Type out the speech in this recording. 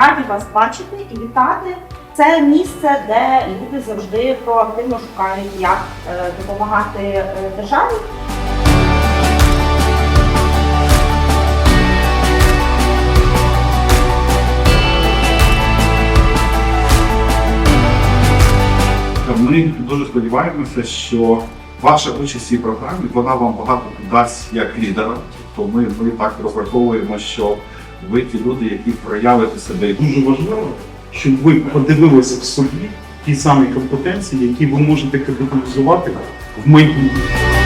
раді вас бачити і вітати. Це місце, де люди завжди проактивно шукають, як допомагати державі. Ми дуже сподіваємося, що ваша участь у цій програмі, вона вам багато дасть як лідера. Тобто ми так розраховуємо, що ви ті люди, які проявите себе. Дуже важливо, щоб ви подивилися в собі ті самі компетенції, які ви можете капіталізувати в майбутньому.